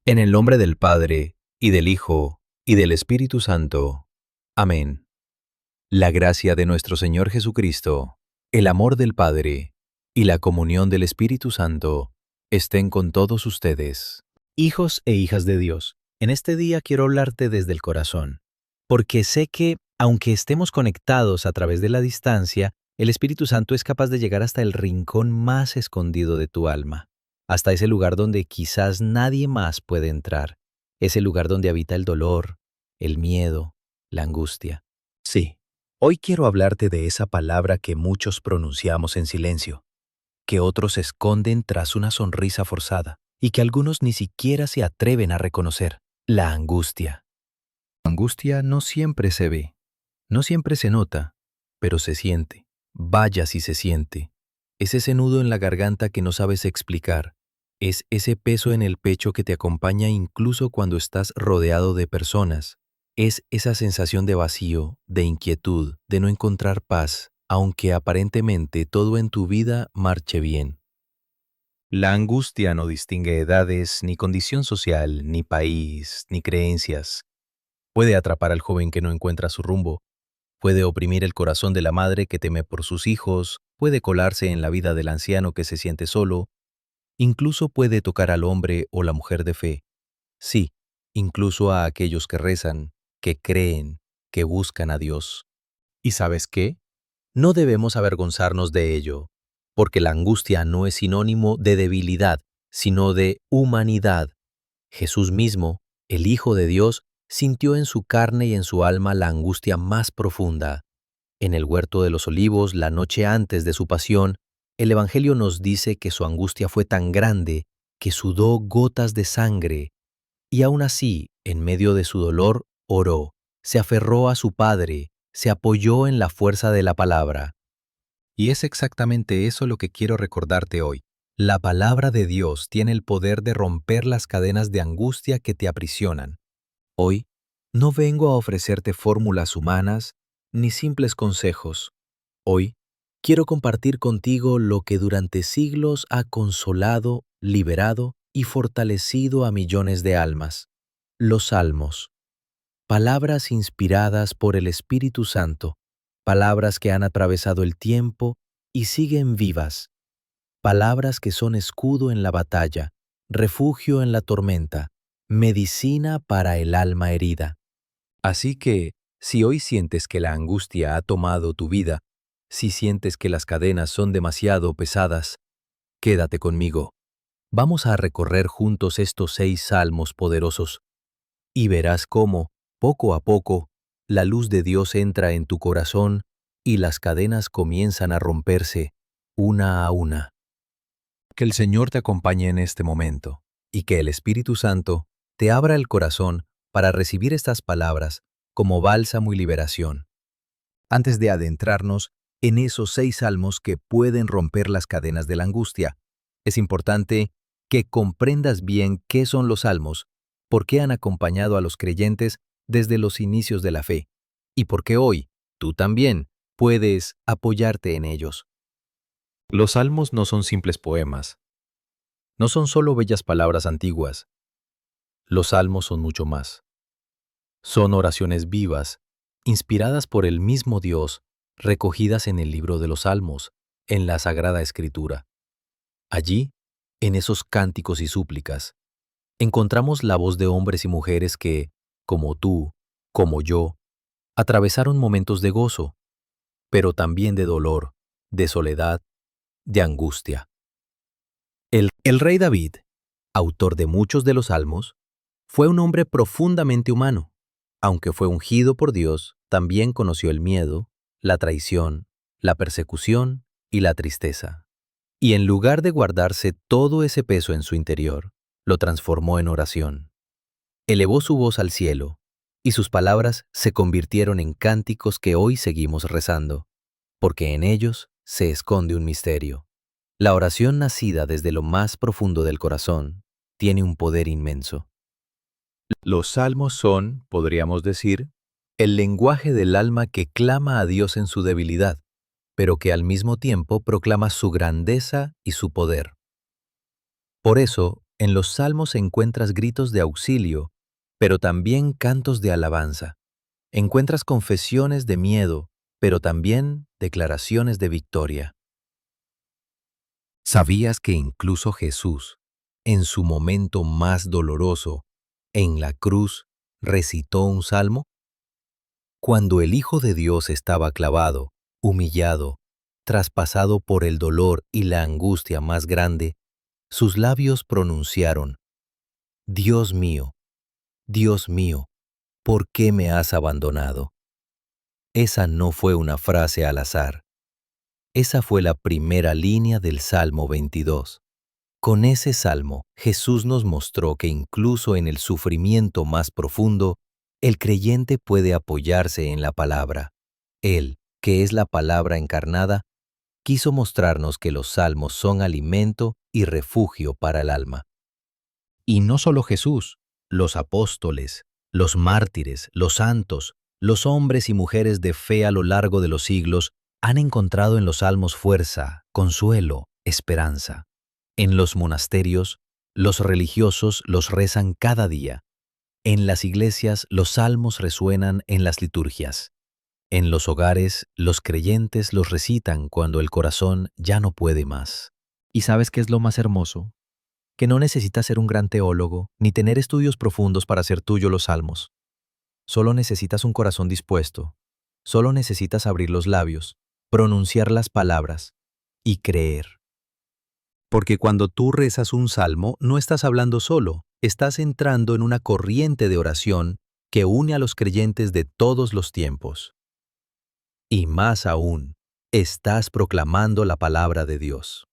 En el nombre del Padre, y del Hijo, y del Espíritu Santo. Amén. La gracia de nuestro Señor Jesucristo, el amor del Padre, y la comunión del Espíritu Santo, estén con todos ustedes. Hijos e hijas de Dios, en este día quiero hablarte desde el corazón, porque sé que, aunque estemos conectados a través de la distancia, el Espíritu Santo es capaz de llegar hasta el rincón más escondido de tu alma, hasta ese lugar donde quizás nadie más puede entrar, ese lugar donde habita el dolor, el miedo, la angustia. Sí, hoy quiero hablarte de esa palabra que muchos pronunciamos en silencio, que otros esconden tras una sonrisa forzada y que algunos ni siquiera se atreven a reconocer: la angustia. La angustia no siempre se ve, no siempre se nota, pero se siente. Vaya si se siente. Es ese nudo en la garganta que no sabes explicar. Es ese peso en el pecho que te acompaña incluso cuando estás rodeado de personas. Es esa sensación de vacío, de inquietud, de no encontrar paz, aunque aparentemente todo en tu vida marche bien. La angustia no distingue edades, ni condición social, ni país, ni creencias. Puede atrapar al joven que no encuentra su rumbo, puede oprimir el corazón de la madre que teme por sus hijos, puede colarse en la vida del anciano que se siente solo, incluso puede tocar al hombre o la mujer de fe. Sí, incluso a aquellos que rezan, que creen, que buscan a Dios. ¿Y sabes qué? No debemos avergonzarnos de ello, porque la angustia no es sinónimo de debilidad, sino de humanidad. Jesús mismo, el Hijo de Dios, sintió en su carne y en su alma la angustia más profunda. En el huerto de los olivos, la noche antes de su pasión, el Evangelio nos dice que su angustia fue tan grande que sudó gotas de sangre, y aún así, en medio de su dolor, oró, se aferró a su Padre, se apoyó en la fuerza de la palabra. Y es exactamente eso lo que quiero recordarte hoy. La palabra de Dios tiene el poder de romper las cadenas de angustia que te aprisionan. Hoy, no vengo a ofrecerte fórmulas humanas ni simples consejos. Hoy, quiero compartir contigo lo que durante siglos ha consolado, liberado y fortalecido a millones de almas. Los Salmos. Palabras inspiradas por el Espíritu Santo, palabras que han atravesado el tiempo y siguen vivas, palabras que son escudo en la batalla, refugio en la tormenta, medicina para el alma herida. Así que, si hoy sientes que la angustia ha tomado tu vida, si sientes que las cadenas son demasiado pesadas, quédate conmigo. Vamos a recorrer juntos estos 6 salmos poderosos y verás cómo, poco a poco, la luz de Dios entra en tu corazón y las cadenas comienzan a romperse, una a una. Que el Señor te acompañe en este momento y que el Espíritu Santo te abra el corazón para recibir estas palabras como bálsamo y liberación. Antes de adentrarnos en esos 6 salmos que pueden romper las cadenas de la angustia, es importante que comprendas bien qué son los salmos, por qué han acompañado a los creyentes desde los inicios de la fe, y por qué hoy tú también puedes apoyarte en ellos. Los salmos no son simples poemas, no son solo bellas palabras antiguas. Los salmos son mucho más. Son oraciones vivas, inspiradas por el mismo Dios, recogidas en el libro de los Salmos, en la Sagrada Escritura. Allí, en esos cánticos y súplicas, encontramos la voz de hombres y mujeres que, como tú, como yo, atravesaron momentos de gozo, pero también de dolor, de soledad, de angustia. El rey David, autor de muchos de los salmos, fue un hombre profundamente humano. Aunque fue ungido por Dios, también conoció el miedo, la traición, la persecución y la tristeza. Y en lugar de guardarse todo ese peso en su interior, lo transformó en oración. Elevó su voz al cielo, y sus palabras se convirtieron en cánticos que hoy seguimos rezando, porque en ellos se esconde un misterio. La oración nacida desde lo más profundo del corazón tiene un poder inmenso. Los salmos son, podríamos decir, el lenguaje del alma que clama a Dios en su debilidad, pero que al mismo tiempo proclama su grandeza y su poder. Por eso, En los salmos encuentras gritos de auxilio, pero también cantos de alabanza. Encuentras confesiones de miedo, pero también declaraciones de victoria. ¿Sabías que incluso Jesús, en su momento más doloroso, en la cruz, recitó un salmo? Cuando el Hijo de Dios estaba clavado, humillado, traspasado por el dolor y la angustia más grande, sus labios pronunciaron: Dios mío, ¿por qué me has abandonado? Esa no fue una frase al azar. Esa fue la primera línea del Salmo 22. Con ese salmo, Jesús nos mostró que incluso en el sufrimiento más profundo, el creyente puede apoyarse en la palabra. Él, que es la palabra encarnada, quiso mostrarnos que los salmos son alimento y refugio para el alma. Y no solo Jesús, los apóstoles, los mártires, los santos, los hombres y mujeres de fe a lo largo de los siglos han encontrado en los salmos fuerza, consuelo, esperanza. En los monasterios, los religiosos los rezan cada día. En las iglesias, los salmos resuenan en las liturgias. En los hogares, los creyentes los recitan cuando el corazón ya no puede más. ¿Y sabes qué es lo más hermoso? Que no necesitas ser un gran teólogo ni tener estudios profundos para hacer tuyo los salmos. Solo necesitas un corazón dispuesto. Solo necesitas abrir los labios, pronunciar las palabras y creer. Porque cuando tú rezas un salmo, no estás hablando solo, estás entrando en una corriente de oración que une a los creyentes de todos los tiempos. Y más aún, estás proclamando la palabra de Dios.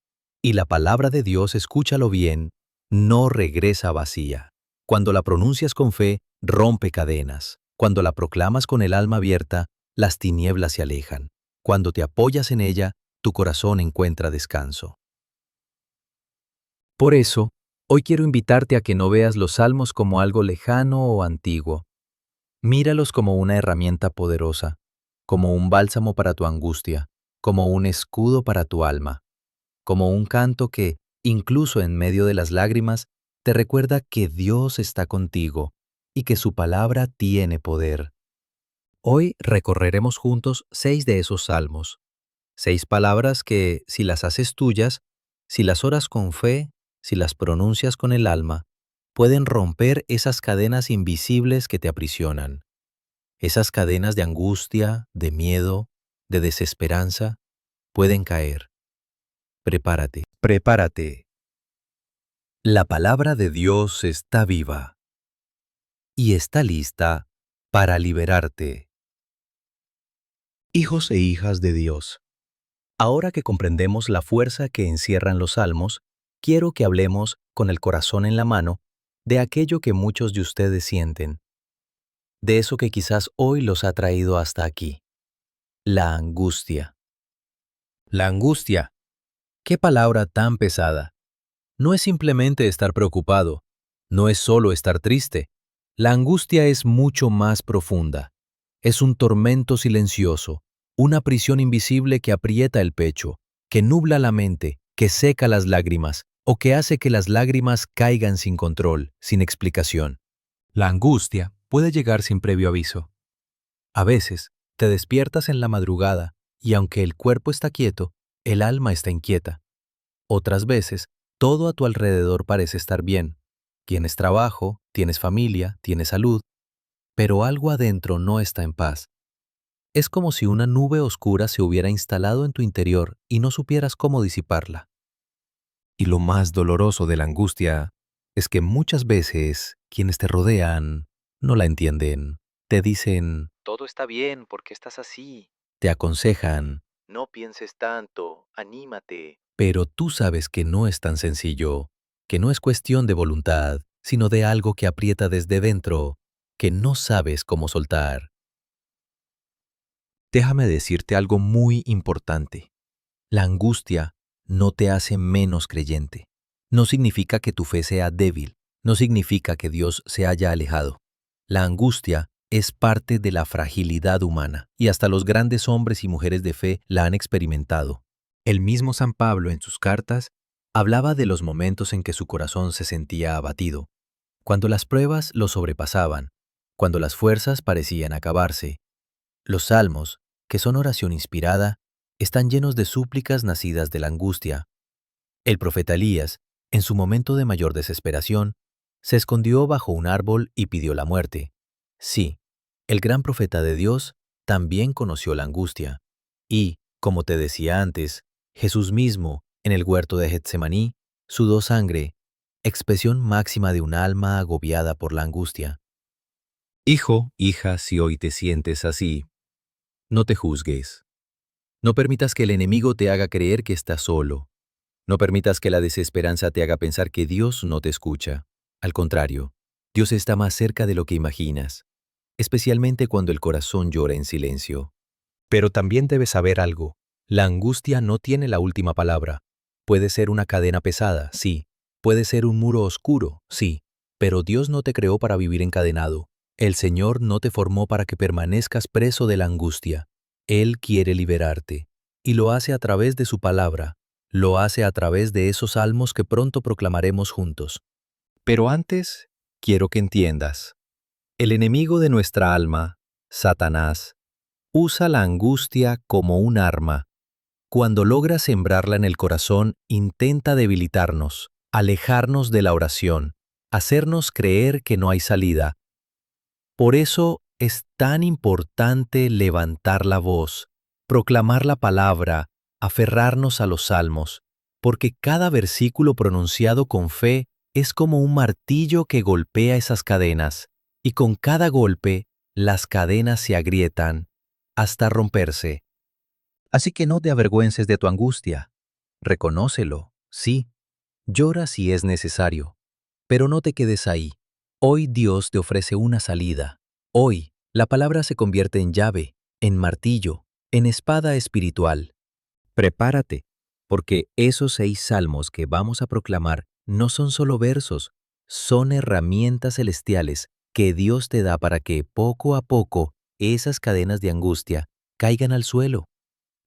Y la palabra de Dios, escúchalo bien, no regresa vacía. Cuando la pronuncias con fe, rompe cadenas. Cuando la proclamas con el alma abierta, las tinieblas se alejan. Cuando te apoyas en ella, tu corazón encuentra descanso. Por eso, hoy quiero invitarte a que no veas los salmos como algo lejano o antiguo. Míralos como una herramienta poderosa, como un bálsamo para tu angustia, como un escudo para tu alma, como un canto que, incluso en medio de las lágrimas, te recuerda que Dios está contigo y que su palabra tiene poder. Hoy recorreremos juntos 6 de esos salmos, 6 palabras que, si las haces tuyas, si las oras con fe, si las pronuncias con el alma, pueden romper esas cadenas invisibles que te aprisionan. Esas cadenas de angustia, de miedo, de desesperanza, pueden caer. Prepárate, prepárate. La palabra de Dios está viva y está lista para liberarte. Hijos e hijas de Dios, ahora que comprendemos la fuerza que encierran los salmos, quiero que hablemos, con el corazón en la mano, de aquello que muchos de ustedes sienten, de eso que quizás hoy los ha traído hasta aquí: la angustia. La angustia. ¡Qué palabra tan pesada! No es simplemente estar preocupado, no es solo estar triste. La angustia es mucho más profunda. Es un tormento silencioso, una prisión invisible que aprieta el pecho, que nubla la mente, que seca las lágrimas, o que hace que las lágrimas caigan sin control, sin explicación. La angustia puede llegar sin previo aviso. A veces, te despiertas en la madrugada y aunque el cuerpo está quieto, el alma está inquieta. Otras veces, todo a tu alrededor parece estar bien. Tienes trabajo, tienes familia, tienes salud, pero algo adentro no está en paz. Es como si una nube oscura se hubiera instalado en tu interior y no supieras cómo disiparla. Y lo más doloroso de la angustia es que muchas veces quienes te rodean no la entienden. Te dicen: todo está bien, ¿por qué estás así? Te aconsejan: no pienses tanto, anímate. Pero tú sabes que no es tan sencillo, que no es cuestión de voluntad, sino de algo que aprieta desde dentro, que no sabes cómo soltar. Déjame decirte algo muy importante. La angustia no te hace menos creyente. No significa que tu fe sea débil, no significa que Dios se haya alejado. La angustia es parte de la fragilidad humana, y hasta los grandes hombres y mujeres de fe la han experimentado. El mismo San Pablo en sus cartas Hablaba de los momentos en que su corazón se sentía abatido, cuando las pruebas lo sobrepasaban, cuando las fuerzas parecían acabarse. Los salmos, que son oración inspirada, están llenos de súplicas nacidas de la angustia. El profeta Elías, en su momento de mayor desesperación, se escondió bajo un árbol y pidió la muerte. Sí, el gran profeta de Dios también conoció la angustia. Y, como te decía antes, Jesús mismo, en el huerto de Getsemaní, sudó sangre, expresión máxima de un alma agobiada por la angustia. Hijo, hija, si hoy te sientes así, no te juzgues. No permitas que el enemigo te haga creer que estás solo. No permitas que la desesperanza te haga pensar que Dios no te escucha. Al contrario, Dios está más cerca de lo que imaginas, especialmente cuando el corazón llora en silencio. Pero también debes saber algo. La angustia no tiene la última palabra. Puede ser una cadena pesada, sí. Puede ser un muro oscuro, sí. Pero Dios no te creó para vivir encadenado. El Señor no te formó para que permanezcas preso de la angustia. Él quiere liberarte. Y lo hace a través de su palabra. Lo hace a través de esos salmos que pronto proclamaremos juntos. Pero antes, quiero que entiendas. El enemigo de nuestra alma, Satanás, usa la angustia como un arma. Cuando logra sembrarla en el corazón, intenta debilitarnos, alejarnos de la oración, hacernos creer que no hay salida. Por eso es tan importante levantar la voz, proclamar la palabra, aferrarnos a los salmos, porque cada versículo pronunciado con fe es como un martillo que golpea esas cadenas, y con cada golpe las cadenas se agrietan hasta romperse. Así que no te avergüences de tu angustia. Reconócelo, sí. Llora si es necesario. Pero no te quedes ahí. Hoy Dios te ofrece una salida. Hoy, la palabra se convierte en llave, en martillo, en espada espiritual. Prepárate, porque esos 6 salmos que vamos a proclamar no son solo versos, son herramientas celestiales que Dios te da para que poco a poco esas cadenas de angustia caigan al suelo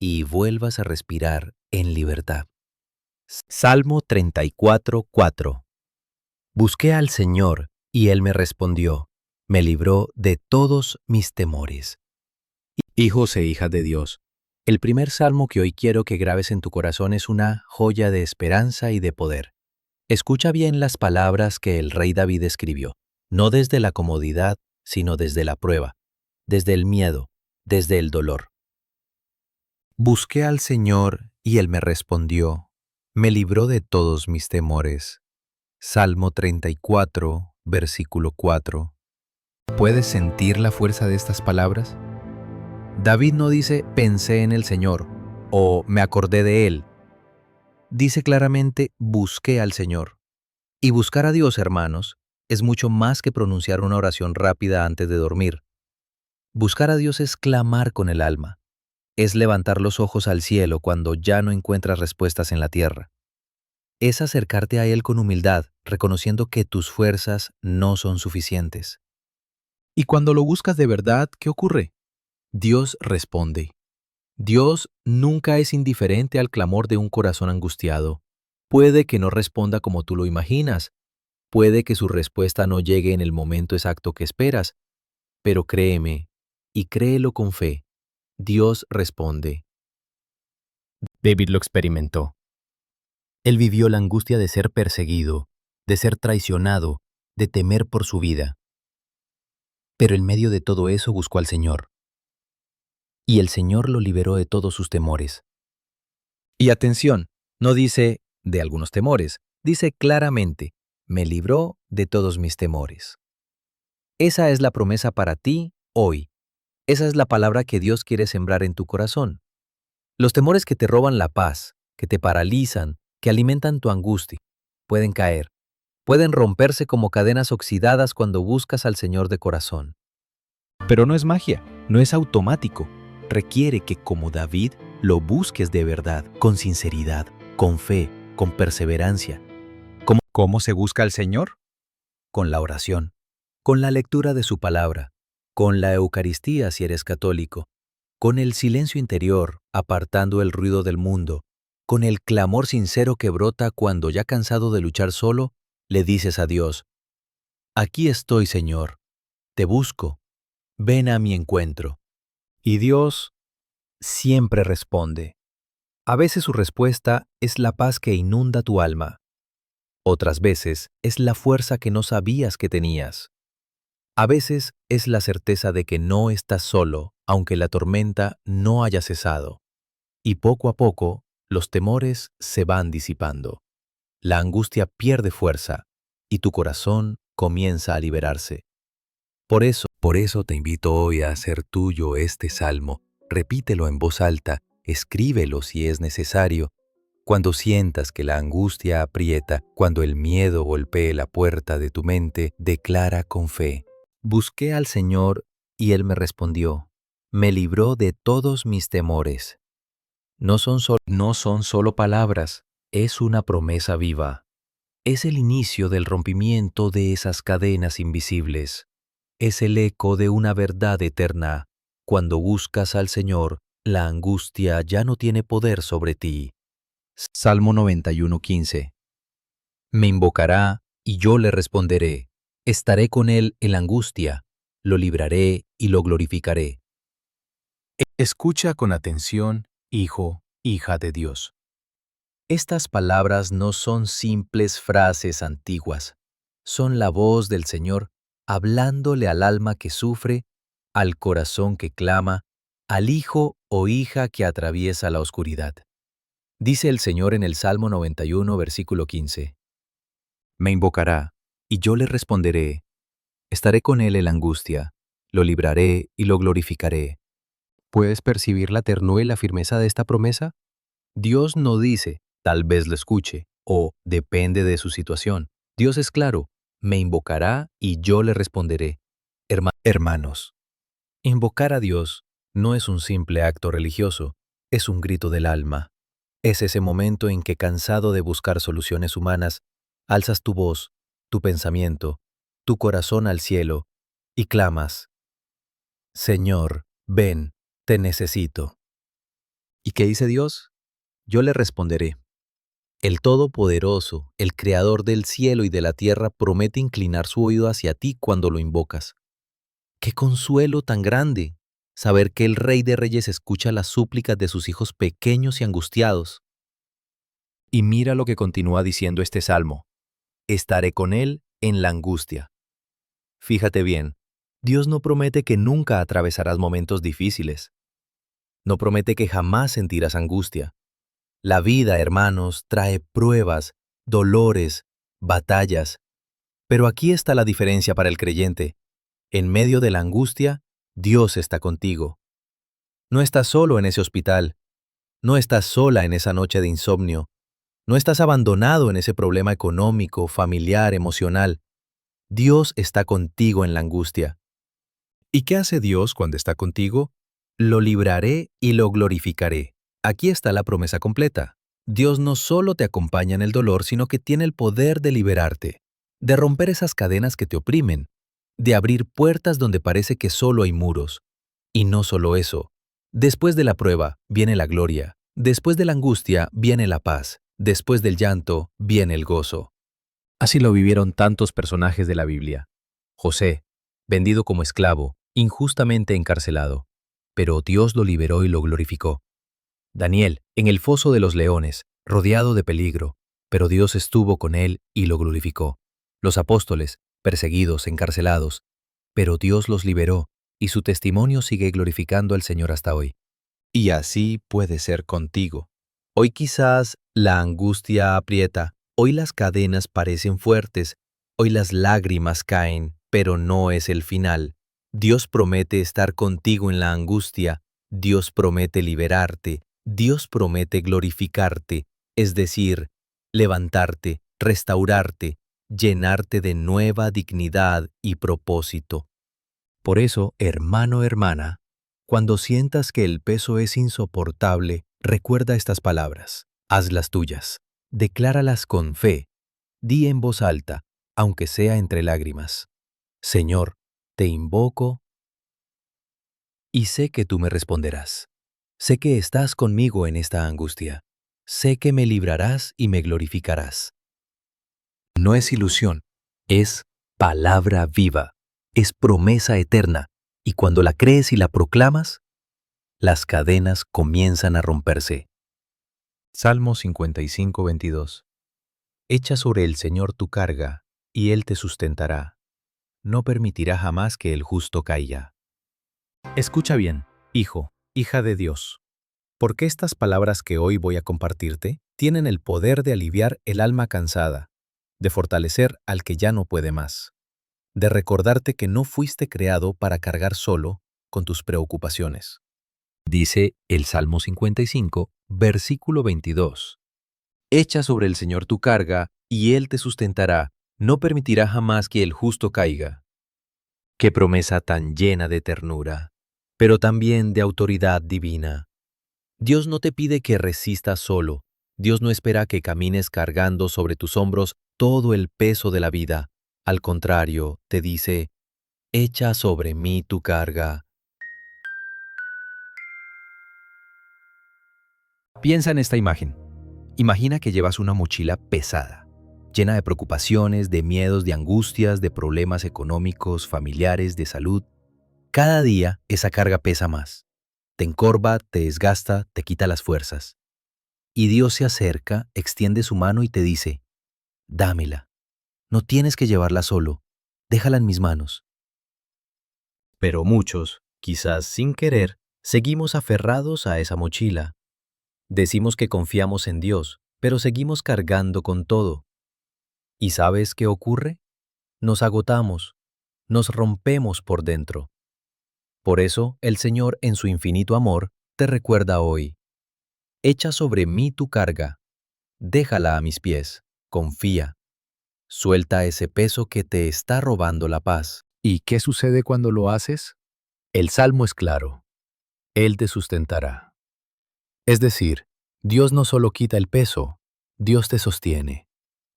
y vuelvas a respirar en libertad. Salmo 34:4. Busqué al Señor, y Él me respondió, me libró de todos mis temores. Hijos e hijas de Dios, el primer salmo que hoy quiero que grabes en tu corazón es una joya de esperanza y de poder. Escucha bien las palabras que el rey David escribió, no desde la comodidad, sino desde la prueba, desde el miedo, desde el dolor. Busqué al Señor, y Él me respondió, me libró de todos mis temores. Salmo 34, versículo 4. ¿Puedes sentir la fuerza de estas palabras? David no dice pensé en el Señor o me acordé de Él. Dice claramente busqué al Señor. Y buscar a Dios, hermanos, es mucho más que pronunciar una oración rápida antes de dormir. Buscar a Dios es clamar con el alma. Es levantar los ojos al cielo cuando ya no encuentras respuestas en la tierra. Es acercarte a Él con humildad, reconociendo que tus fuerzas no son suficientes. Y cuando lo buscas de verdad, ¿qué ocurre? Dios responde. Dios nunca es indiferente al clamor de un corazón angustiado. Puede que no responda como tú lo imaginas, puede que su respuesta no llegue en el momento exacto que esperas, pero créeme, y créelo con fe, Dios responde. David lo experimentó. Él vivió la angustia de ser perseguido, de ser traicionado, de temer por su vida. Pero en medio de todo eso buscó al Señor. Y el Señor lo liberó de todos sus temores. Y atención, no dice de algunos temores, dice claramente, me libró de todos mis temores. Esa es la promesa para ti hoy. Esa es la palabra que Dios quiere sembrar en tu corazón. Los temores que te roban la paz, que te paralizan, que alimentan tu angustia, pueden caer, pueden romperse como cadenas oxidadas cuando buscas al Señor de corazón. Pero no es magia, no es automático. Requiere que, como David, lo busques de verdad, con sinceridad, con fe, con perseverancia. ¿Cómo se busca al Señor? Con la oración, con la lectura de su palabra, con la Eucaristía si eres católico, con el silencio interior, apartando el ruido del mundo, con el clamor sincero que brota cuando ya cansado de luchar solo, le dices a Dios, «Aquí estoy, Señor, te busco, ven a mi encuentro». Y Dios siempre responde. A veces su respuesta es la paz que inunda tu alma. Otras veces es la fuerza que no sabías que tenías. A veces es la certeza de que no estás solo, aunque la tormenta no haya cesado. Y poco a poco, los temores se van disipando. La angustia pierde fuerza y tu corazón comienza a liberarse. Por eso te invito hoy a hacer tuyo este salmo. Repítelo en voz alta, escríbelo si es necesario. Cuando sientas que la angustia aprieta, cuando el miedo golpee la puerta de tu mente, declara con fe. Busqué al Señor y Él me respondió. Me libró de todos mis temores. No son solo palabras, es una promesa viva. Es el inicio del rompimiento de esas cadenas invisibles. Es el eco de una verdad eterna. Cuando buscas al Señor, la angustia ya no tiene poder sobre ti. Salmo 91:15. Me invocará y yo le responderé. Estaré con él en la angustia, lo libraré y lo glorificaré. Escucha con atención, hijo, hija de Dios. Estas palabras no son simples frases antiguas, son la voz del Señor hablándole al alma que sufre, al corazón que clama, al hijo o hija que atraviesa la oscuridad. Dice el Señor en el Salmo 91, versículo 15. Me invocará, y yo le responderé. Estaré con él en la angustia, lo libraré y lo glorificaré. ¿Puedes percibir la ternura y la firmeza de esta promesa? Dios no dice, tal vez lo escuche, o depende de su situación. Dios es claro, me invocará y yo le responderé. Hermanos, invocar a Dios no es un simple acto religioso, es un grito del alma. Es ese momento en que, cansado de buscar soluciones humanas, alzas tu voz, tu pensamiento, tu corazón al cielo y clamas, Señor, ven, te necesito. ¿Y qué dice Dios? Yo le responderé. El Todopoderoso, el Creador del cielo y de la tierra, promete inclinar su oído hacia ti cuando lo invocas. ¡Qué consuelo tan grande! Saber que el Rey de Reyes escucha las súplicas de sus hijos pequeños y angustiados. Y mira lo que continúa diciendo este salmo. Estaré con él en la angustia. Fíjate bien, Dios no promete que nunca atravesarás momentos difíciles. No promete que jamás sentirás angustia. La vida, hermanos, trae pruebas, dolores, batallas. Pero aquí está la diferencia para el creyente. En medio de la angustia, Dios está contigo. No estás solo en ese hospital. No estás sola en esa noche de insomnio. No estás abandonado en ese problema económico, familiar, emocional. Dios está contigo en la angustia. ¿Y qué hace Dios cuando está contigo? Lo libraré y lo glorificaré. Aquí está la promesa completa. Dios no solo te acompaña en el dolor, sino que tiene el poder de liberarte, de romper esas cadenas que te oprimen, de abrir puertas donde parece que solo hay muros. Y no solo eso. Después de la prueba viene la gloria. Después de la angustia viene la paz. Después del llanto viene el gozo. Así lo vivieron tantos personajes de la Biblia. José, vendido como esclavo, injustamente encarcelado, pero Dios lo liberó y lo glorificó. Daniel, en el foso de los leones, rodeado de peligro, pero Dios estuvo con él y lo glorificó. Los apóstoles, perseguidos, encarcelados, pero Dios los liberó y su testimonio sigue glorificando al Señor hasta hoy. Y así puede ser contigo. Hoy quizás la angustia aprieta, hoy las cadenas parecen fuertes, hoy las lágrimas caen, pero no es el final. Dios promete estar contigo en la angustia, Dios promete liberarte, Dios promete glorificarte, es decir, levantarte, restaurarte, llenarte de nueva dignidad y propósito. Por eso, hermano, hermana, cuando sientas que el peso es insoportable, recuerda estas palabras, hazlas tuyas, decláralas con fe, di en voz alta, aunque sea entre lágrimas. Señor, te invoco y sé que tú me responderás. Sé que estás conmigo en esta angustia. sé que me librarás y me glorificarás. No es ilusión, es palabra viva, es promesa eterna, y cuando la crees y la proclamas, las cadenas comienzan a romperse. Salmo 55, 22. Echa sobre el Señor tu carga, y Él te sustentará. No permitirá jamás que el justo caiga. Escucha bien, hijo, hija de Dios, porque estas palabras que hoy voy a compartirte tienen el poder de aliviar el alma cansada, de fortalecer al que ya no puede más, de recordarte que no fuiste creado para cargar solo con tus preocupaciones. Dice el Salmo 55, versículo 22. Echa sobre el Señor tu carga, y Él te sustentará. No permitirá jamás que el justo caiga. Qué promesa tan llena de ternura, pero también de autoridad divina. Dios no te pide que resistas solo. Dios no espera que camines cargando sobre tus hombros todo el peso de la vida. Al contrario, te dice, echa sobre mí tu carga. Piensa en esta imagen. Imagina que llevas una mochila pesada, llena de preocupaciones, de miedos, de angustias, de problemas económicos, familiares, de salud. Cada día esa carga pesa más. Te encorva, te desgasta, te quita las fuerzas. Y Dios se acerca, extiende su mano y te dice, dámela. No tienes que llevarla solo. Déjala en mis manos. Pero muchos, quizás sin querer, seguimos aferrados a esa mochila. Decimos que confiamos en Dios, pero seguimos cargando con todo. ¿Y sabes qué ocurre? Nos agotamos, nos rompemos por dentro. Por eso el Señor, en su infinito amor, te recuerda hoy. Echa sobre mí tu carga, déjala a mis pies, confía. Suelta ese peso que te está robando la paz. ¿Y qué sucede cuando lo haces? El Salmo es claro. Él te sustentará. Es decir, Dios no solo quita el peso, Dios te sostiene,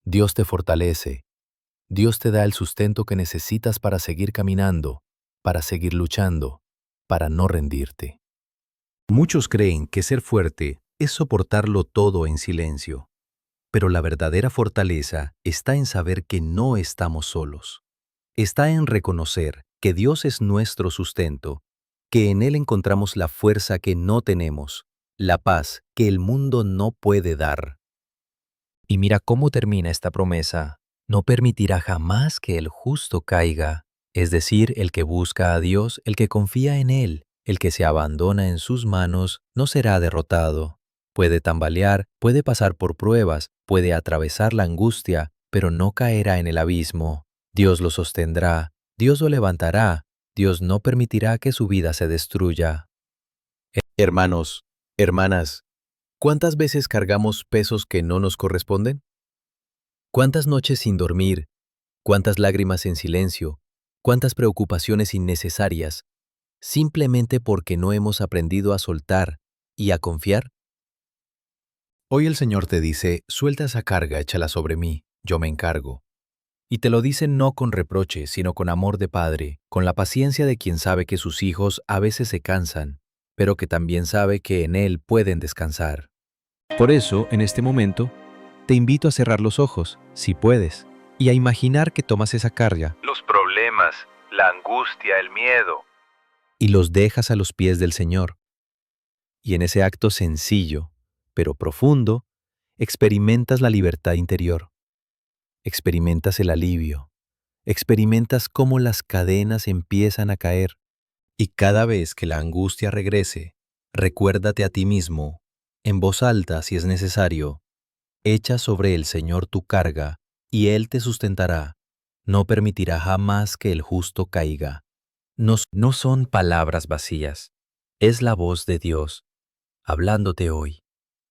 Dios te fortalece, Dios te da el sustento que necesitas para seguir caminando, para seguir luchando, para no rendirte. Muchos creen que ser fuerte es soportarlo todo en silencio, pero la verdadera fortaleza está en saber que no estamos solos. Está en reconocer que Dios es nuestro sustento, que en Él encontramos la fuerza que no tenemos, la paz que el mundo no puede dar. Y mira cómo termina esta promesa. No permitirá jamás que el justo caiga, es decir, el que busca a Dios, el que confía en Él, el que se abandona en sus manos, no será derrotado. Puede tambalear, puede pasar por pruebas, puede atravesar la angustia, pero no caerá en el abismo. Dios lo sostendrá, Dios lo levantará, Dios no permitirá que su vida se destruya. Hermanos, hermanas, ¿cuántas veces cargamos pesos que no nos corresponden? ¿Cuántas noches sin dormir? ¿Cuántas lágrimas en silencio? ¿Cuántas preocupaciones innecesarias? Simplemente porque no hemos aprendido a soltar y a confiar. Hoy el Señor te dice, suelta esa carga, échala sobre mí, yo me encargo. Y te lo dice no con reproche, sino con amor de padre, con la paciencia de quien sabe que sus hijos a veces se cansan, pero que también sabe que en Él pueden descansar. Por eso, en este momento, te invito a cerrar los ojos, si puedes, y a imaginar que tomas esa carga, Los problemas, la angustia, el miedo. y los dejas a los pies del Señor. Y en ese acto sencillo, pero profundo, experimentas la libertad interior. Experimentas el alivio. Experimentas cómo las cadenas empiezan a caer. Y cada vez que la angustia regrese, recuérdate a ti mismo, en voz alta si es necesario, echa sobre el Señor tu carga, y Él te sustentará. No permitirá jamás que el justo caiga. No son palabras vacías, es la voz de Dios, hablándote hoy,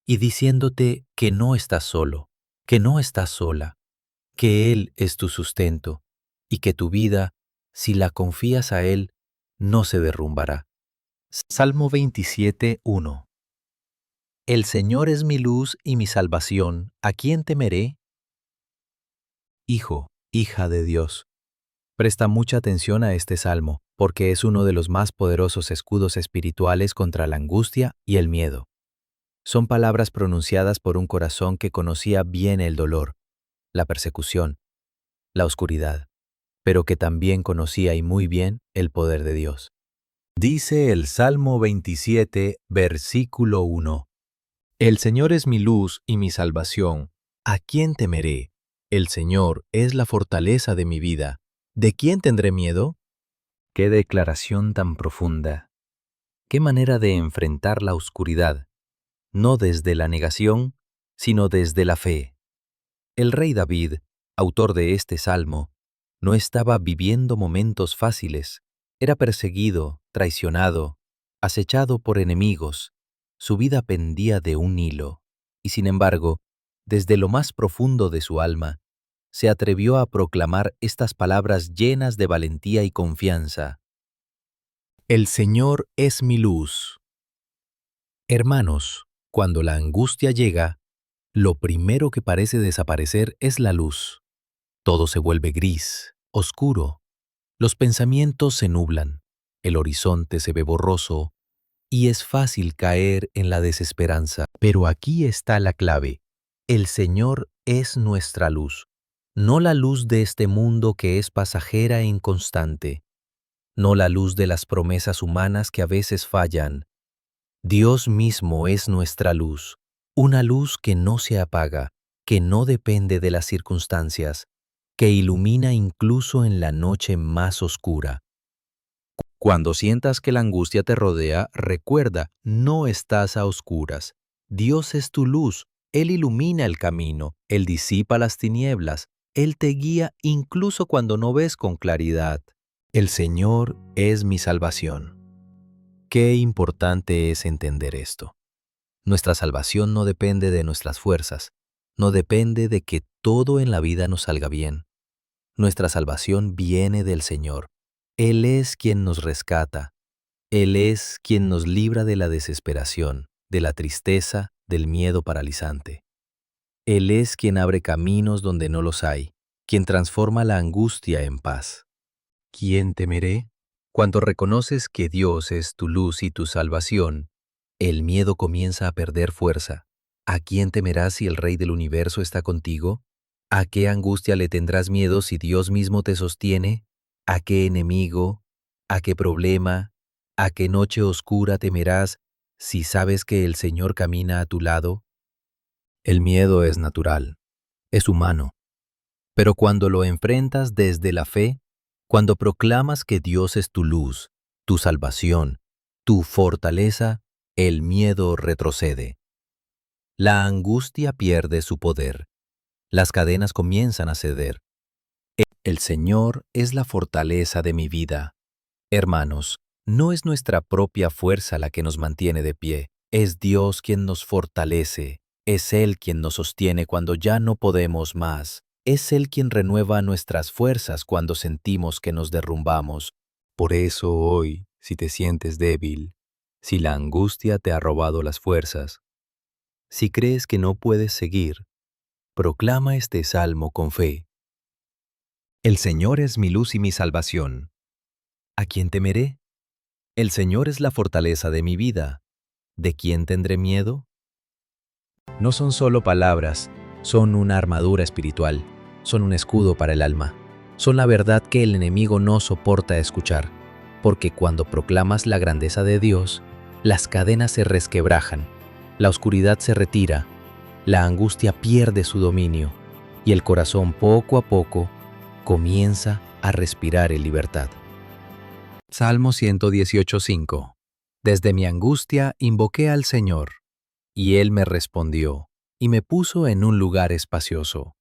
y diciéndote que no estás solo, que no estás sola, que Él es tu sustento, y que tu vida, si la confías a Él, no se derrumbará. Salmo 27, 1. El Señor es mi luz y mi salvación, ¿a quién temeré? Hijo, hija de Dios, presta mucha atención a este salmo, porque es uno de los más poderosos escudos espirituales contra la angustia y el miedo. Son palabras pronunciadas por un corazón que conocía bien el dolor, la persecución, la oscuridad, pero que también conocía y muy bien el poder de Dios. Dice el Salmo 27, versículo 1. El Señor es mi luz y mi salvación. ¿A quién temeré? El Señor es la fortaleza de mi vida. ¿De quién tendré miedo? Qué declaración tan profunda. Qué manera de enfrentar la oscuridad, no desde la negación, sino desde la fe. El rey David, autor de este salmo, no estaba viviendo momentos fáciles. Era perseguido, traicionado, acechado por enemigos. Su vida pendía de un hilo. Y sin embargo, desde lo más profundo de su alma, se atrevió a proclamar estas palabras llenas de valentía y confianza. El Señor es mi luz. Hermanos, cuando la angustia llega, lo primero que parece desaparecer es la luz. Todo se vuelve gris, oscuro. Los pensamientos se nublan, el horizonte se ve borroso y es fácil caer en la desesperanza. Pero aquí está la clave. El Señor es nuestra luz, no la luz de este mundo que es pasajera e inconstante, no la luz de las promesas humanas que a veces fallan. Dios mismo es nuestra luz, una luz que no se apaga, que no depende de las circunstancias, que ilumina incluso en la noche más oscura. Cuando sientas que la angustia te rodea, recuerda, no estás a oscuras. Dios es tu luz, Él ilumina el camino, Él disipa las tinieblas, Él te guía incluso cuando no ves con claridad. El Señor es mi salvación. Qué importante es entender esto. Nuestra salvación no depende de nuestras fuerzas, no depende de que todo en la vida nos salga bien. Nuestra salvación viene del Señor. Él es quien nos rescata. Él es quien nos libra de la desesperación, de la tristeza, del miedo paralizante. Él es quien abre caminos donde no los hay, quien transforma la angustia en paz. ¿Quién temeré? Cuando reconoces que Dios es tu luz y tu salvación, el miedo comienza a perder fuerza. ¿A quién temerás si el Rey del universo está contigo? ¿A qué angustia le tendrás miedo si Dios mismo te sostiene? ¿A qué enemigo? ¿A qué problema? ¿A qué noche oscura temerás si sabes que el Señor camina a tu lado? El miedo es natural, es humano, pero cuando lo enfrentas desde la fe, cuando proclamas que Dios es tu luz, tu salvación, tu fortaleza, el miedo retrocede. La angustia pierde su poder. Las cadenas comienzan a ceder. El Señor es la fortaleza de mi vida. Hermanos, no es nuestra propia fuerza la que nos mantiene de pie, es Dios quien nos fortalece, es Él quien nos sostiene cuando ya no podemos más, es Él quien renueva nuestras fuerzas cuando sentimos que nos derrumbamos. Por eso hoy, si te sientes débil, si la angustia te ha robado las fuerzas, si crees que no puedes seguir, proclama este salmo con fe. El Señor es mi luz y mi salvación. ¿A quién temeré? El Señor es la fortaleza de mi vida. ¿De quién tendré miedo? No son solo palabras, son una armadura espiritual, son un escudo para el alma, son la verdad que el enemigo no soporta escuchar, porque cuando proclamas la grandeza de Dios, las cadenas se resquebrajan, la oscuridad se retira, la angustia pierde su dominio y el corazón poco a poco comienza a respirar en libertad. Salmo 118:5. Desde mi angustia invoqué al Señor, y Él me respondió, y me puso en un lugar espacioso.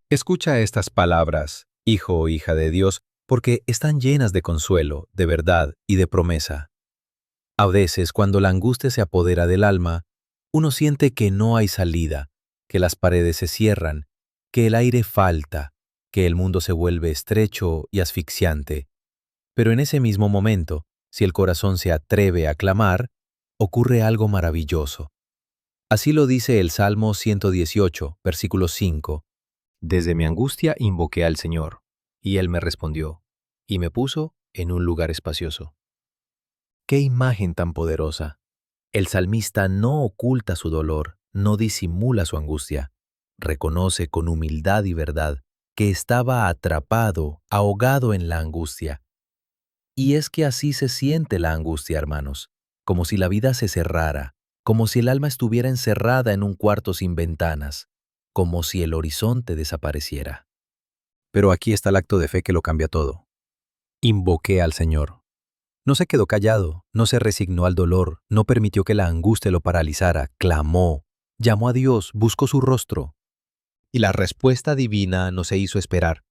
Escucha estas palabras, hijo o hija de Dios, porque están llenas de consuelo, de verdad y de promesa. A veces, cuando la angustia se apodera del alma, uno siente que no hay salida, que las paredes se cierran, que el aire falta, que el mundo se vuelve estrecho y asfixiante. Pero en ese mismo momento, si el corazón se atreve a clamar, ocurre algo maravilloso. Así lo dice el Salmo 118, versículo 5. Desde mi angustia invoqué al Señor, y Él me respondió, y me puso en un lugar espacioso. ¡Qué imagen tan poderosa! El salmista no oculta su dolor, no disimula su angustia. Reconoce con humildad y verdad que estaba atrapado, ahogado en la angustia. Y es que así se siente la angustia, hermanos, como si la vida se cerrara, como si el alma estuviera encerrada en un cuarto sin ventanas, como si el horizonte desapareciera. Pero aquí está el acto de fe que lo cambia todo. Invoqué al Señor. No se quedó callado, no se resignó al dolor, no permitió que la angustia lo paralizara, clamó, llamó a Dios, buscó su rostro. Y la respuesta divina no se hizo esperar.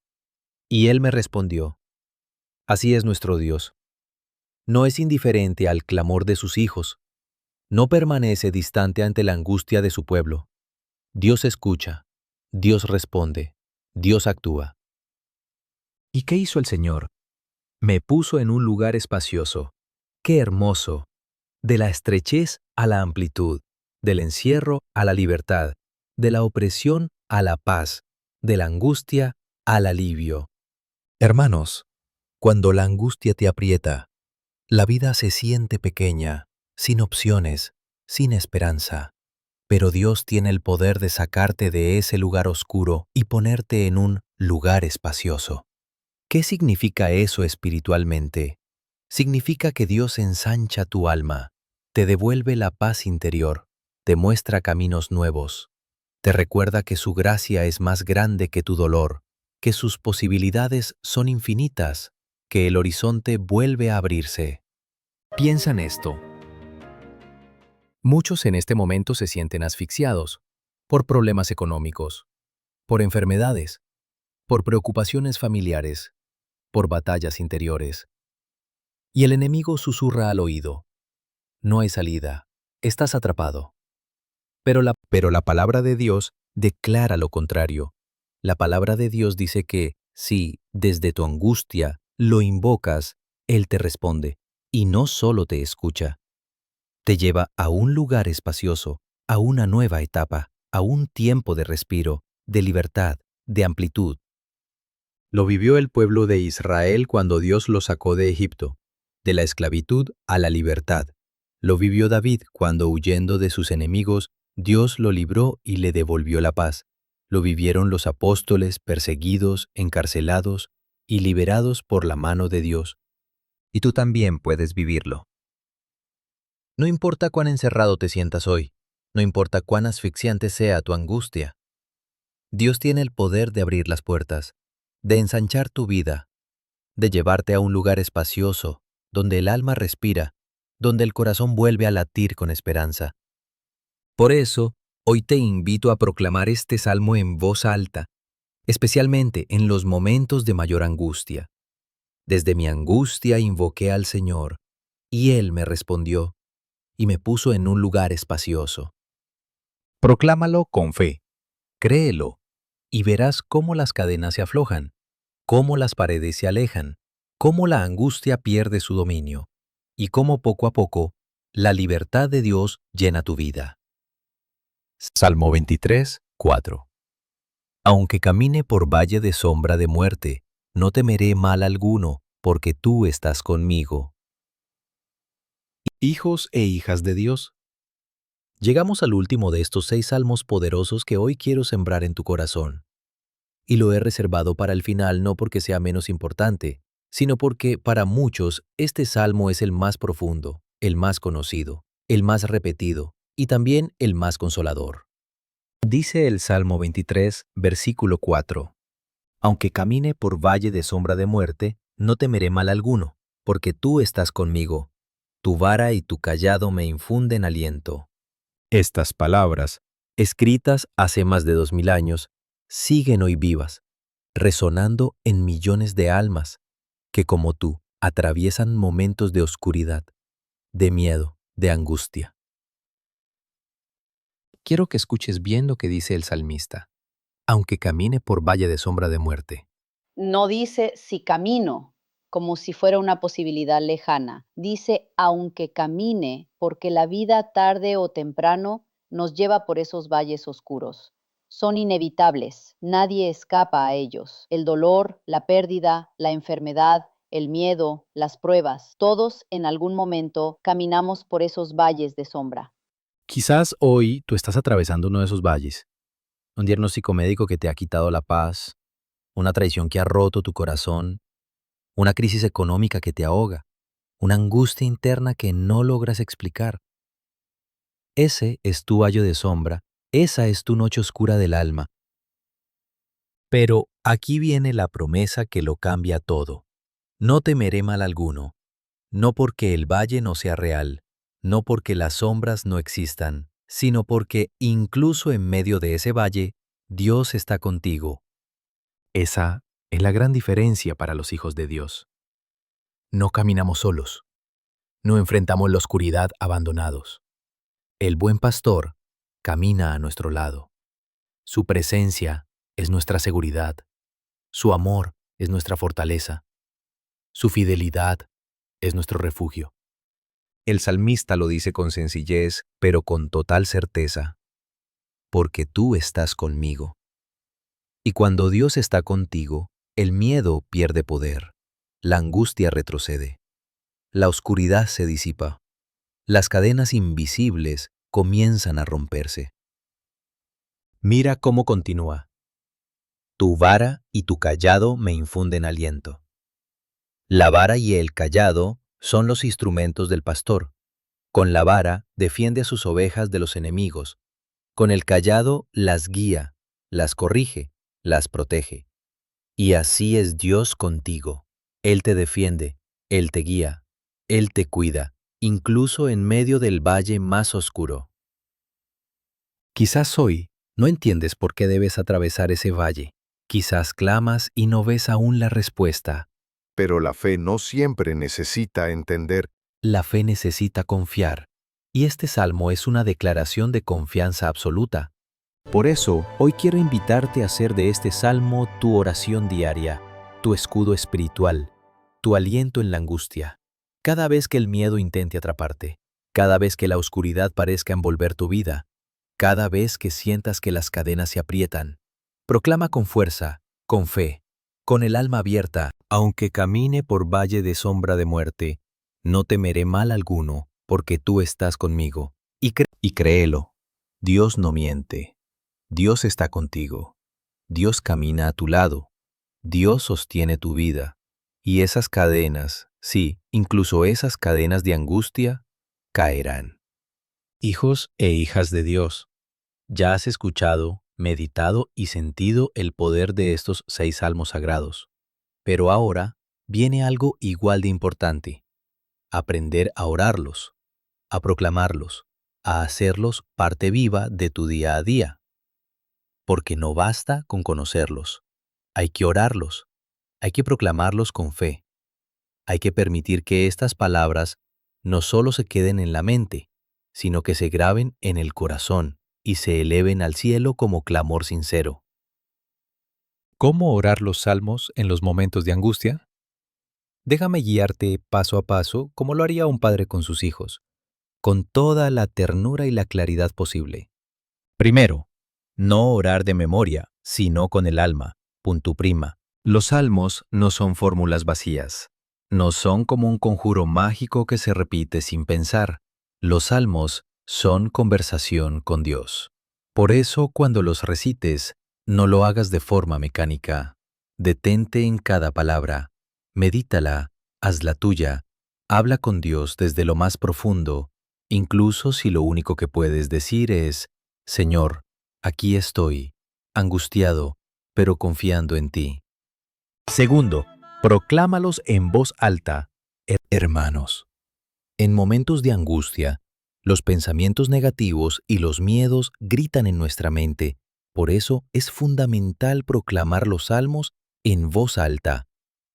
Y Él me respondió. Así es nuestro Dios. No es indiferente al clamor de sus hijos. No permanece distante ante la angustia de su pueblo. Dios escucha, Dios responde, Dios actúa. ¿Y qué hizo el Señor? Me puso en un lugar espacioso. ¡Qué hermoso! De la estrechez a la amplitud, del encierro a la libertad, de la opresión a la paz, de la angustia al alivio. Hermanos, cuando la angustia te aprieta, la vida se siente pequeña, sin opciones, sin esperanza. Pero Dios tiene el poder de sacarte de ese lugar oscuro y ponerte en un lugar espacioso. ¿Qué significa eso espiritualmente? Significa que Dios ensancha tu alma, te devuelve la paz interior, te muestra caminos nuevos, te recuerda que su gracia es más grande que tu dolor, que sus posibilidades son infinitas, que el horizonte vuelve a abrirse. Piensa en esto. Muchos en este momento se sienten asfixiados por problemas económicos, por enfermedades, por preocupaciones familiares, por batallas interiores. Y el enemigo susurra al oído: no hay salida, estás atrapado. Pero la palabra de Dios declara lo contrario. La palabra de Dios dice que, si desde tu angustia lo invocas, Él te responde, y no solo te escucha, te lleva a un lugar espacioso, a una nueva etapa, a un tiempo de respiro, de libertad, de amplitud. Lo vivió el pueblo de Israel cuando Dios lo sacó de Egipto, de la esclavitud a la libertad. Lo vivió David cuando, huyendo de sus enemigos, Dios lo libró y le devolvió la paz. Lo vivieron los apóstoles perseguidos, encarcelados y liberados por la mano de Dios. Y tú también puedes vivirlo. No importa cuán encerrado te sientas hoy, no importa cuán asfixiante sea tu angustia, Dios tiene el poder de abrir las puertas, de ensanchar tu vida, de llevarte a un lugar espacioso, donde el alma respira, donde el corazón vuelve a latir con esperanza. Por eso, hoy te invito a proclamar este salmo en voz alta, especialmente en los momentos de mayor angustia. Desde mi angustia invoqué al Señor, y Él me respondió, y me puso en un lugar espacioso. Proclámalo con fe, créelo, y verás cómo las cadenas se aflojan, cómo las paredes se alejan, cómo la angustia pierde su dominio, y cómo poco a poco la libertad de Dios llena tu vida. Salmo 23, 4. Aunque camine por valle de sombra de muerte, no temeré mal alguno, porque tú estás conmigo. Hijos e hijas de Dios, llegamos al último de estos 6 salmos poderosos que hoy quiero sembrar en tu corazón. Y lo he reservado para el final no porque sea menos importante, sino porque para muchos este salmo es el más profundo, el más conocido, el más repetido y también el más consolador. Dice el Salmo 23, versículo 4. Aunque camine por valle de sombra de muerte, no temeré mal alguno, porque tú estás conmigo. Tu vara y tu cayado me infunden aliento. Estas palabras, escritas hace más de 2000 años, siguen hoy vivas, resonando en millones de almas que, como tú, atraviesan momentos de oscuridad, de miedo, de angustia. Quiero que escuches bien lo que dice el salmista. Aunque camine por valle de sombra de muerte. No dice si camino, como si fuera una posibilidad lejana. Dice aunque camine, porque la vida tarde o temprano nos lleva por esos valles oscuros. Son inevitables, nadie escapa a ellos. El dolor, la pérdida, la enfermedad, el miedo, las pruebas. Todos en algún momento caminamos por esos valles de sombra. Quizás hoy tú estás atravesando uno de esos valles, un diagnóstico médico que te ha quitado la paz, una traición que ha roto tu corazón, una crisis económica que te ahoga, una angustia interna que no logras explicar. Ese es tu valle de sombra, esa es tu noche oscura del alma. Pero aquí viene la promesa que lo cambia todo. No temeré mal alguno, no porque el valle no sea real, no porque las sombras no existan, sino porque incluso en medio de ese valle, Dios está contigo. Esa es la gran diferencia para los hijos de Dios. No caminamos solos, no enfrentamos la oscuridad abandonados. El buen pastor camina a nuestro lado. Su presencia es nuestra seguridad, su amor es nuestra fortaleza, su fidelidad es nuestro refugio. El salmista lo dice con sencillez, pero con total certeza, porque tú estás conmigo. Y cuando Dios está contigo, el miedo pierde poder, la angustia retrocede, la oscuridad se disipa, las cadenas invisibles comienzan a romperse. Mira cómo continúa. Tu vara y tu cayado me infunden aliento. La vara y el cayado son los instrumentos del pastor. Con la vara defiende a sus ovejas de los enemigos. Con el cayado las guía, las corrige, las protege. Y así es Dios contigo. Él te defiende, Él te guía, Él te cuida, incluso en medio del valle más oscuro. Quizás hoy no entiendes por qué debes atravesar ese valle. Quizás clamas y no ves aún la respuesta. Pero la fe no siempre necesita entender. La fe necesita confiar. Y este salmo es una declaración de confianza absoluta. Por eso, hoy quiero invitarte a hacer de este salmo tu oración diaria, tu escudo espiritual, tu aliento en la angustia. Cada vez que el miedo intente atraparte, cada vez que la oscuridad parezca envolver tu vida, cada vez que sientas que las cadenas se aprietan, proclama con fuerza, con fe, con el alma abierta, aunque camine por valle de sombra de muerte, no temeré mal alguno, porque tú estás conmigo. Y créelo, Dios no miente. Dios está contigo. Dios camina a tu lado. Dios sostiene tu vida. Y esas cadenas, sí, incluso esas cadenas de angustia, caerán. Hijos e hijas de Dios, ya has escuchado, meditado y sentido el poder de estos 6 salmos sagrados. Pero ahora viene algo igual de importante: aprender a orarlos, a proclamarlos, a hacerlos parte viva de tu día a día. Porque no basta con conocerlos, hay que orarlos, hay que proclamarlos con fe. Hay que permitir que estas palabras no solo se queden en la mente, sino que se graben en el corazón y se eleven al cielo como clamor sincero. ¿Cómo orar los salmos en los momentos de angustia? Déjame guiarte paso a paso como lo haría un padre con sus hijos, con toda la ternura y la claridad posible. Primero, no orar de memoria, sino con el alma. Punto prima. Los salmos no son fórmulas vacías. No son como un conjuro mágico que se repite sin pensar. Los salmos son conversación con Dios. Por eso, cuando los recites, no lo hagas de forma mecánica. Detente en cada palabra. Medítala, hazla tuya. Habla con Dios desde lo más profundo, incluso si lo único que puedes decir es: Señor, aquí estoy, angustiado, pero confiando en ti. Segundo, proclámalos en voz alta. Hermanos, en momentos de angustia, los pensamientos negativos y los miedos gritan en nuestra mente. Por eso es fundamental proclamar los salmos en voz alta.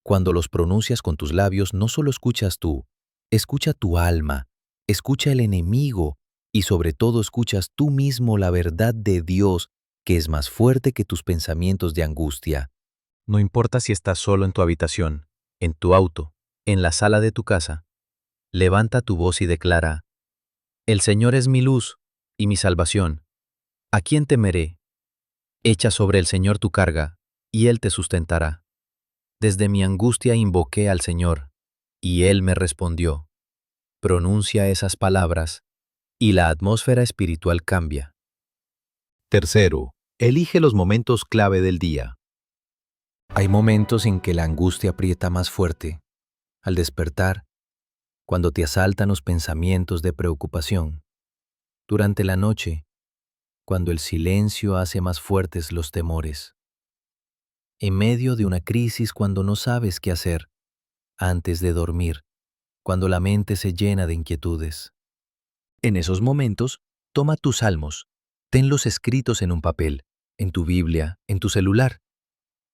Cuando los pronuncias con tus labios, no solo escuchas tú, escucha tu alma, escucha el enemigo y sobre todo escuchas tú mismo la verdad de Dios, que es más fuerte que tus pensamientos de angustia. No importa si estás solo en tu habitación, en tu auto, en la sala de tu casa. Levanta tu voz y declara: El Señor es mi luz y mi salvación. ¿A quién temeré? Echa sobre el Señor tu carga, y Él te sustentará. Desde mi angustia invoqué al Señor, y Él me respondió. Pronuncia esas palabras, y la atmósfera espiritual cambia. Tercero, elige los momentos clave del día. Hay momentos en que la angustia aprieta más fuerte. Al despertar, cuando te asaltan los pensamientos de preocupación. Durante la noche, cuando el silencio hace más fuertes los temores. En medio de una crisis, cuando no sabes qué hacer. Antes de dormir, cuando la mente se llena de inquietudes. En esos momentos, toma tus salmos, tenlos escritos en un papel, en tu Biblia, en tu celular,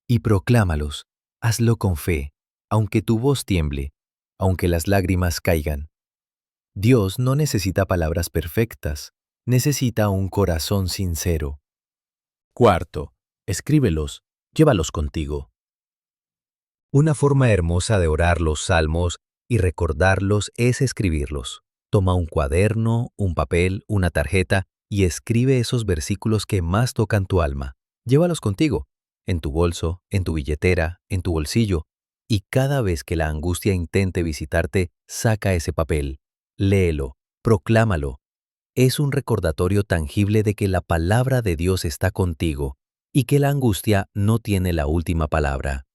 y proclámalos. Hazlo con fe, aunque tu voz tiemble, aunque las lágrimas caigan. Dios no necesita palabras perfectas, necesita un corazón sincero. Cuarto, escríbelos, llévalos contigo. Una forma hermosa de orar los salmos y recordarlos es escribirlos. Toma un cuaderno, un papel, una tarjeta y escribe esos versículos que más tocan tu alma. Llévalos contigo, en tu bolso, en tu billetera, en tu bolsillo, y cada vez que la angustia intente visitarte, saca ese papel, léelo, proclámalo. Es un recordatorio tangible de que la palabra de Dios está contigo y que la angustia no tiene la última palabra.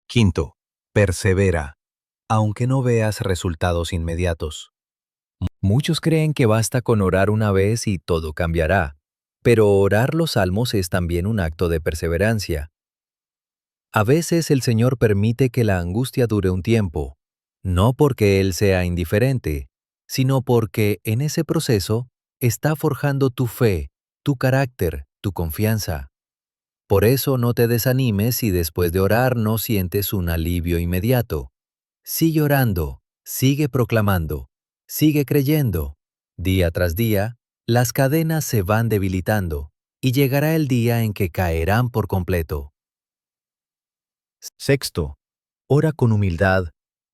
Quinto, persevera, aunque no veas resultados inmediatos. Muchos creen que basta con orar una vez y todo cambiará, pero orar los salmos es también un acto de perseverancia. A veces el Señor permite que la angustia dure un tiempo, no porque Él sea indiferente, sino porque en ese proceso está forjando tu fe, tu carácter, tu confianza. Por eso no te desanimes si después de orar no sientes un alivio inmediato. Sigue orando, sigue proclamando, sigue creyendo. Día tras día, las cadenas se van debilitando y llegará el día en que caerán por completo. Sexto, ora con humildad,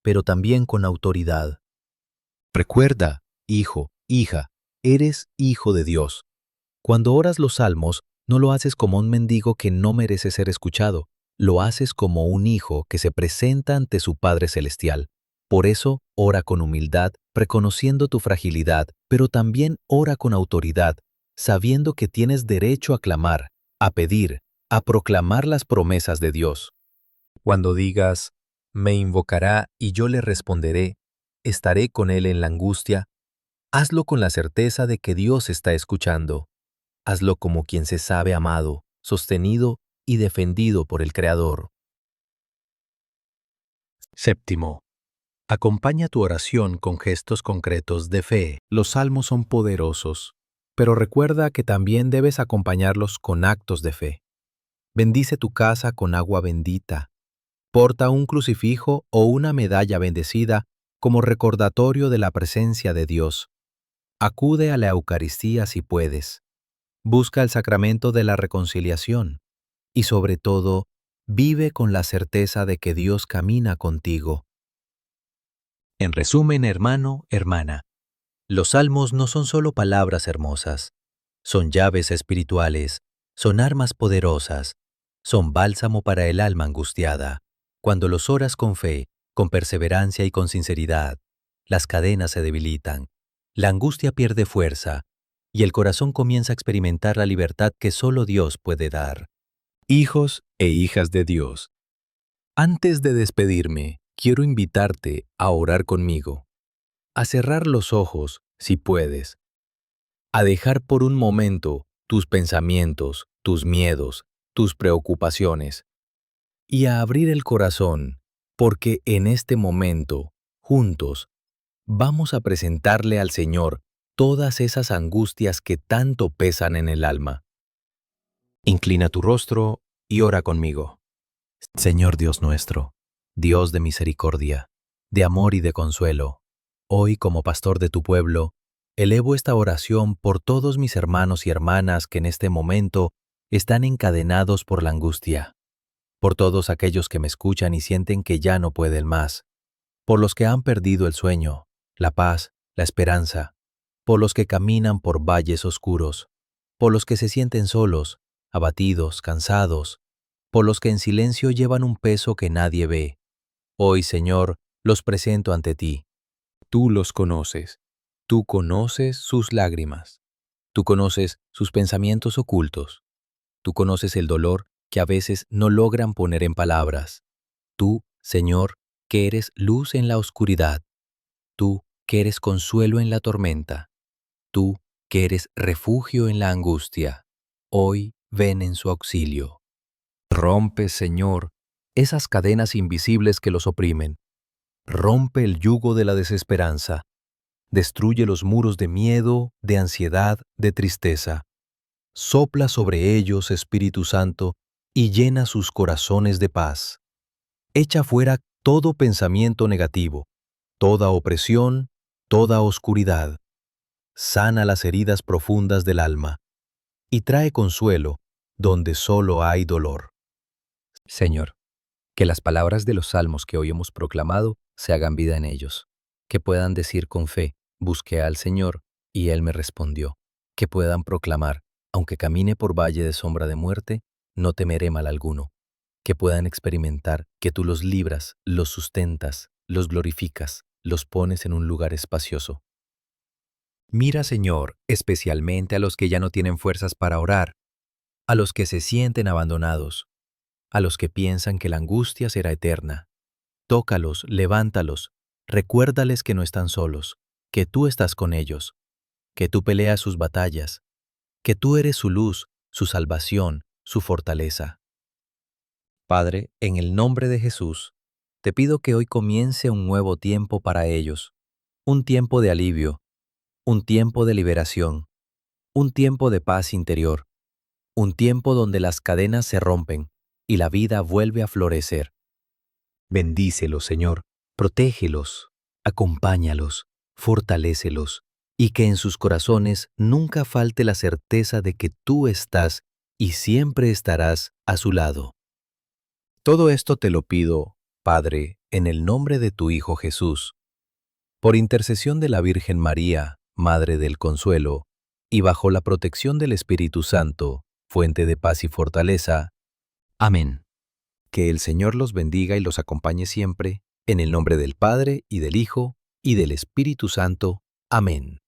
pero también con autoridad. Recuerda, hijo, hija, eres hijo de Dios. Cuando oras los salmos, no lo haces como un mendigo que no merece ser escuchado, lo haces como un hijo que se presenta ante su Padre Celestial. Por eso, ora con humildad, reconociendo tu fragilidad, pero también ora con autoridad, sabiendo que tienes derecho a clamar, a pedir, a proclamar las promesas de Dios. Cuando digas, me invocará y yo le responderé, estaré con él en la angustia, hazlo con la certeza de que Dios está escuchando. Hazlo como quien se sabe amado, sostenido y defendido por el Creador. Séptimo, acompaña tu oración con gestos concretos de fe. Los salmos son poderosos, pero recuerda que también debes acompañarlos con actos de fe. Bendice tu casa con agua bendita. Porta un crucifijo o una medalla bendecida como recordatorio de la presencia de Dios. Acude a la Eucaristía si puedes. Busca el sacramento de la reconciliación y, sobre todo, vive con la certeza de que Dios camina contigo. En resumen, hermano, hermana, los salmos no son solo palabras hermosas, son llaves espirituales, son armas poderosas, son bálsamo para el alma angustiada. Cuando los oras con fe, con perseverancia y con sinceridad, las cadenas se debilitan, la angustia pierde fuerza y el corazón comienza a experimentar la libertad que solo Dios puede dar. Hijos e hijas de Dios, antes de despedirme, quiero invitarte a orar conmigo, a cerrar los ojos, si puedes, a dejar por un momento tus pensamientos, tus miedos, tus preocupaciones, y a abrir el corazón, porque en este momento, juntos, vamos a presentarle al Señor todas esas angustias que tanto pesan en el alma. Inclina tu rostro y ora conmigo. Señor Dios nuestro, Dios de misericordia, de amor y de consuelo, hoy como pastor de tu pueblo, elevo esta oración por todos mis hermanos y hermanas que en este momento están encadenados por la angustia, por todos aquellos que me escuchan y sienten que ya no pueden más, por los que han perdido el sueño, la paz, la esperanza, por los que caminan por valles oscuros, por los que se sienten solos, abatidos, cansados, por los que en silencio llevan un peso que nadie ve. Hoy, Señor, los presento ante ti. Tú los conoces. Tú conoces sus lágrimas. Tú conoces sus pensamientos ocultos. Tú conoces el dolor que a veces no logran poner en palabras. Tú, Señor, que eres luz en la oscuridad. Tú, que eres consuelo en la tormenta. Tú, que eres refugio en la angustia. Hoy ven en su auxilio. Rompe, Señor, esas cadenas invisibles que los oprimen. Rompe el yugo de la desesperanza. Destruye los muros de miedo, de ansiedad, de tristeza. Sopla sobre ellos, Espíritu Santo, y llena sus corazones de paz. Echa fuera todo pensamiento negativo, toda opresión, toda oscuridad. Sana las heridas profundas del alma y trae consuelo donde solo hay dolor. Señor, que las palabras de los salmos que hoy hemos proclamado se hagan vida en ellos, que puedan decir con fe, busqué al Señor y Él me respondió, que puedan proclamar, aunque camine por valle de sombra de muerte, no temeré mal alguno, que puedan experimentar que tú los libras, los sustentas, los glorificas, los pones en un lugar espacioso. Mira, Señor, especialmente a los que ya no tienen fuerzas para orar, a los que se sienten abandonados, a los que piensan que la angustia será eterna. Tócalos, levántalos, recuérdales que no están solos, que tú estás con ellos, que tú peleas sus batallas, que tú eres su luz, su salvación, su fortaleza. Padre, en el nombre de Jesús, te pido que hoy comience un nuevo tiempo para ellos, un tiempo de alivio, un tiempo de liberación, un tiempo de paz interior, un tiempo donde las cadenas se rompen y la vida vuelve a florecer. Bendícelos, Señor, protégelos, acompáñalos, fortalécelos, y que en sus corazones nunca falte la certeza de que tú estás y siempre estarás a su lado. Todo esto te lo pido, Padre, en el nombre de tu Hijo Jesús, por intercesión de la Virgen María, Madre del Consuelo, y bajo la protección del Espíritu Santo, fuente de paz y fortaleza. Amén. Que el Señor los bendiga y los acompañe siempre, en el nombre del Padre, y del Hijo, y del Espíritu Santo. Amén.